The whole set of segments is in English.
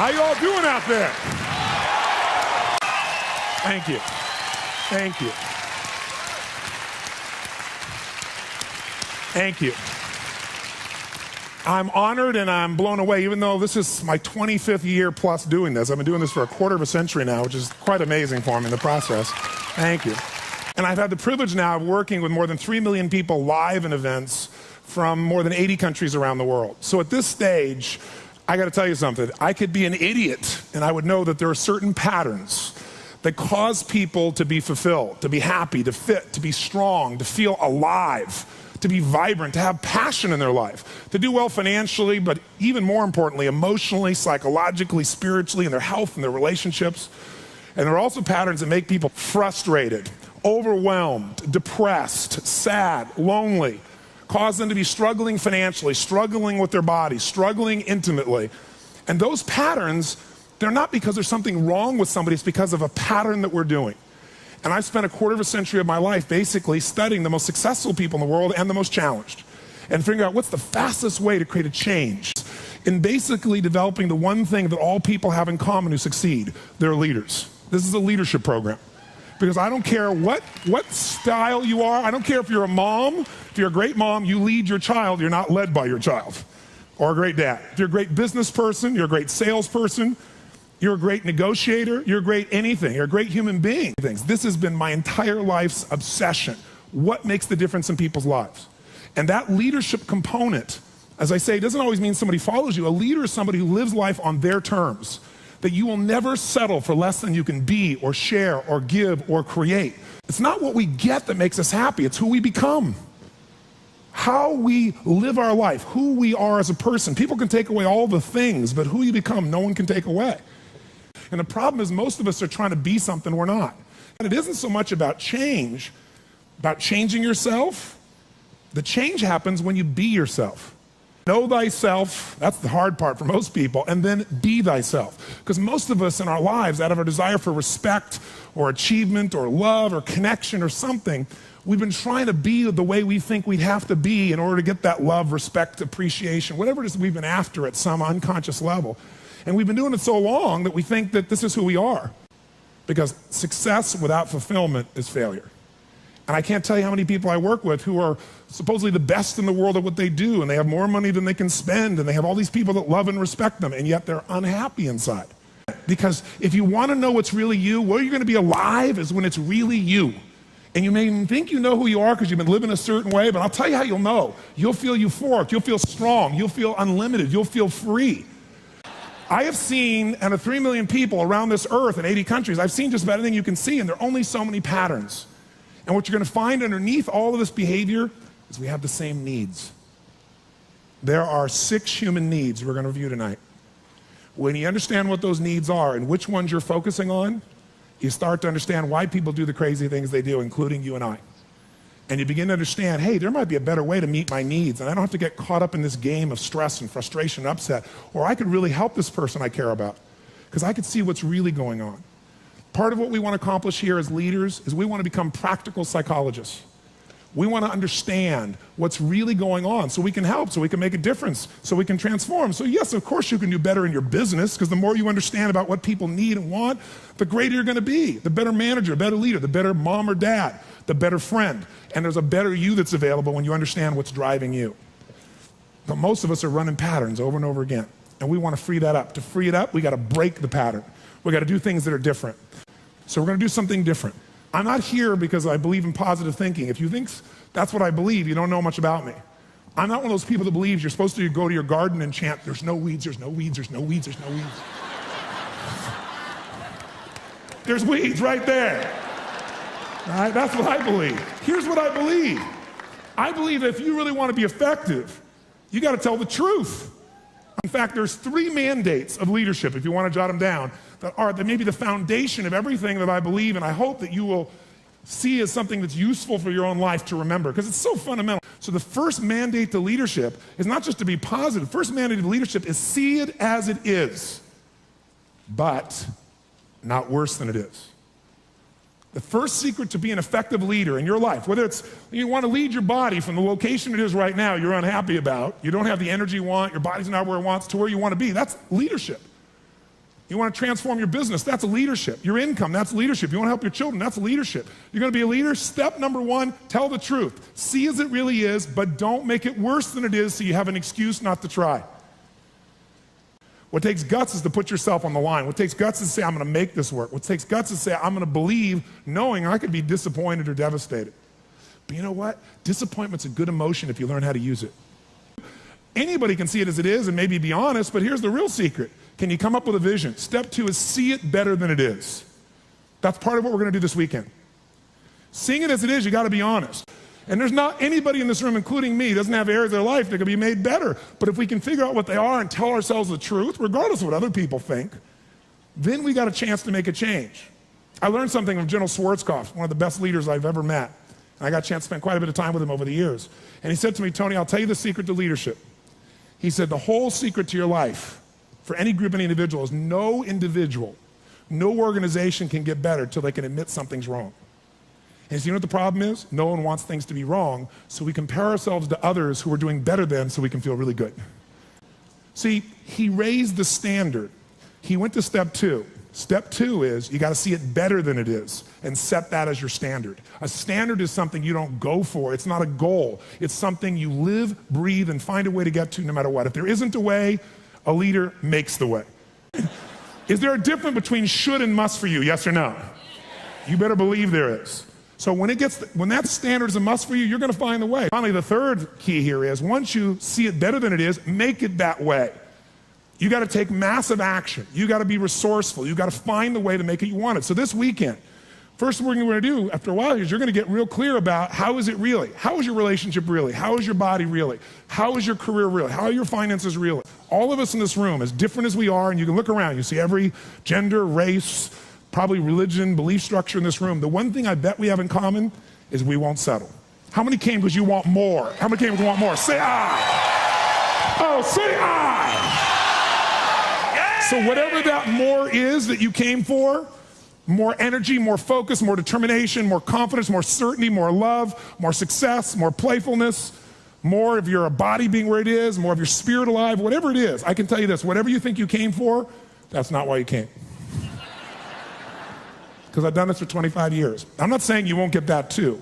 How you all doing out there? Thank you. Thank you. Thank you. I'm honored and I'm blown away, even though this is my 25th year plus doing this. I've been doing this for a quarter of a century now, which is quite amazing for me in the process. Thank you. And I've had the privilege now of working with more than 3 million people live in events from more than 80 countries around the world. So at this stage, I got to tell you something. I could be an idiot and I would know that there are certain patterns that cause people to be fulfilled, to be happy, to fit, to be strong, to feel alive, to be vibrant, to have passion in their life, to do well financially, but even more importantly, emotionally, psychologically, spiritually, in their health and their relationships. And there are also patterns that make people frustrated, overwhelmed, depressed, sad, lonely, cause them to be struggling financially, struggling with their body, struggling intimately. And those patterns, they're not because there's something wrong with somebody, it's because of a pattern that we're doing. And I've spent a quarter of a century of my life basically studying the most successful people in the world and the most challenged, and figuring out what's the fastest way to create a change in basically developing the one thing that all people have in common who succeed. They're leaders. This is a leadership program. Because I don't care what style you are. I don't care if you're a mom. If you're a great mom, you lead your child. You're not led by your child. Or a great dad. If you're a great business person, you're a great salesperson, you're a great negotiator, you're a great anything, you're a great human being. This has been my entire life's obsession. What makes the difference in people's lives? And that leadership component, as I say, doesn't always mean somebody follows you. A leader is somebody who lives life on their terms, that you will never settle for less than you can be or share or give or create. It's not what we get that makes us happy, it's who we become. How we live our life, who we are as a person. People can take away all the things, but who you become, no one can take away. And the problem is most of us are trying to be something we're not. And it isn't so much about change, about changing yourself. The change happens when you be yourself. Know thyself, that's the hard part for most people, and then be thyself. Because most of us in our lives, out of our desire for respect or achievement or love or connection or something, we've been trying to be the way we think we'd have to be in order to get that love, respect, appreciation, whatever it is we've been after at some unconscious level. And we've been doing it so long that we think that this is who we are. Because success without fulfillment is failure. And I can't tell you how many people I work with who are supposedly the best in the world at what they do, and they have more money than they can spend, and they have all these people that love and respect them, and yet they're unhappy inside. Because if you want to know what's really you, where you're going to be alive is when it's really you. And you may even think you know who you are because you've been living a certain way, but I'll tell you how you'll know. You'll feel euphoric, you'll feel strong, you'll feel unlimited, you'll feel free. I have seen, out of 3 million people around this earth in 80 countries, I've seen just about anything you can see, and there are only so many patterns. And what you're going to find underneath all of this behavior is we have the same needs. There are 6 human needs we're going to review tonight. When you understand what those needs are and which ones you're focusing on, you start to understand why people do the crazy things they do, including you and I. And you begin to understand, hey, there might be a better way to meet my needs, and I don't have to get caught up in this game of stress and frustration and upset, or I could really help this person I care about, because I could see what's really going on. Part of what we want to accomplish here as leaders is we want to become practical psychologists. We want to understand what's really going on so we can help, so we can make a difference, so we can transform. So yes, of course you can do better in your business, because the more you understand about what people need and want, the greater you're going to be. The better manager, better leader, the better mom or dad, the better friend. And there's a better you that's available when you understand what's driving you. But most of us are running patterns over and over again. And we want to free that up. To free it up, we got to break the pattern. We got to do things that are different. So we're going to do something different. I'm not here because I believe in positive thinking. If you think that's what I believe, you don't know much about me. I'm not one of those people that believes you're supposed to go to your garden and chant, there's no weeds, there's no weeds, there's no weeds, there's no weeds. There's weeds right there. All right, that's what I believe. Here's what I believe. I believe that if you really want to be effective, you got to tell the truth. In fact, there's 3 mandates of leadership, if you want to jot them down, that may be the foundation of everything that I believe, and I hope that you will see as something that's useful for your own life to remember, because it's so fundamental. So the first mandate to leadership is not just to be positive. The first mandate of leadership is see it as it is, but not worse than it is. The first secret to be an effective leader in your life, whether it's you want to lead your body from the location it is right now you're unhappy about, you don't have the energy you want, your body's not where it wants, to where you want to be, that's leadership. You want to transform your business, that's leadership. Your income, that's leadership. You want to help your children, that's leadership. You're going to be a leader? Step number one, tell the truth. See as it really is, but don't make it worse than it is so you have an excuse not to try. What takes guts is to put yourself on the line. What takes guts is to say, I'm going to make this work. What takes guts is to say, I'm going to believe, knowing I could be disappointed or devastated. But you know what? Disappointment's a good emotion if you learn how to use it. Anybody can see it as it is and maybe be honest, but here's the real secret. Can you come up with a vision? Step two is see it better than it is. That's part of what we're going to do this weekend. Seeing it as it is, you got to be honest. And there's not anybody in this room, including me, doesn't have areas of their life that can be made better. But if we can figure out what they are and tell ourselves the truth, regardless of what other people think, then we got a chance to make a change. I learned something from General Schwarzkopf, one of the best leaders I've ever met. And I got a chance to spend quite a bit of time with him over the years. And he said to me, Tony, I'll tell you the secret to leadership. He said, the whole secret to your life, for any group, any individual, is no individual, no organization can get better till they can admit something's wrong. And so you know what the problem is? No one wants things to be wrong, so we compare ourselves to others who are doing better than so we can feel really good. See, he raised the standard. He went to step two. Step two is you got to see it better than it is and set that as your standard. A standard is something you don't go for. It's not a goal. It's something you live, breathe, and find a way to get to no matter what. If there isn't a way, a leader makes the way. Is there a difference between should and must for you? Yes or no? You better believe there is. So when that standard is a must for you, you're going to find the way. Finally, the third key here is once you see it better than it is, make it that way. You got to take massive action. You got to be resourceful. You got to find the way to make it you want it. So this weekend, first thing we're going to do after a while is you're going to get real clear about how is it really? How is your relationship really? How is your body really? How is your career really? How are your finances really? All of us in this room, as different as we are, and you can look around, you see every gender, race, probably religion, belief structure in this room. The one thing I bet we have in common is we won't settle. How many came because you want more? How many came because you want more? Say I. Oh, say I. So whatever that more is that you came for, more energy, more focus, more determination, more confidence, more certainty, more love, more success, more playfulness, more of your body being where it is, more of your spirit alive, whatever it is, I can tell you this, whatever you think you came for, that's not why you came. Because I've done this for 25 years. I'm not saying you won't get that too.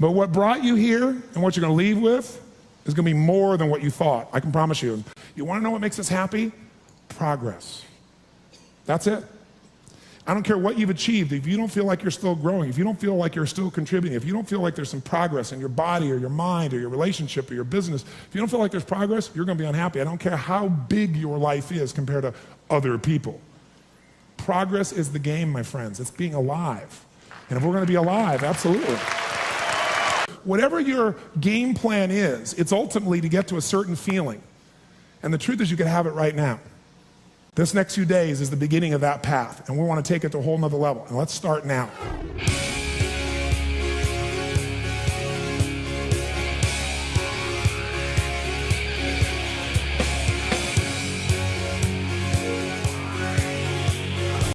But what brought you here and what you're going to leave with is going to be more than what you thought. I can promise you. You want to know what makes us happy? Progress. That's it. I don't care what you've achieved. If you don't feel like you're still growing, if you don't feel like you're still contributing, if you don't feel like there's some progress in your body or your mind or your relationship or your business, if you don't feel like there's progress, you're going to be unhappy. I don't care how big your life is compared to other people. Progress is the game, my friends. It's being alive. And if we're going to be alive, absolutely. Whatever your game plan is, it's ultimately to get to a certain feeling. And the truth is you can have it right now. This next few days is the beginning of that path, and we want to take it to a whole nother level. And let's start now.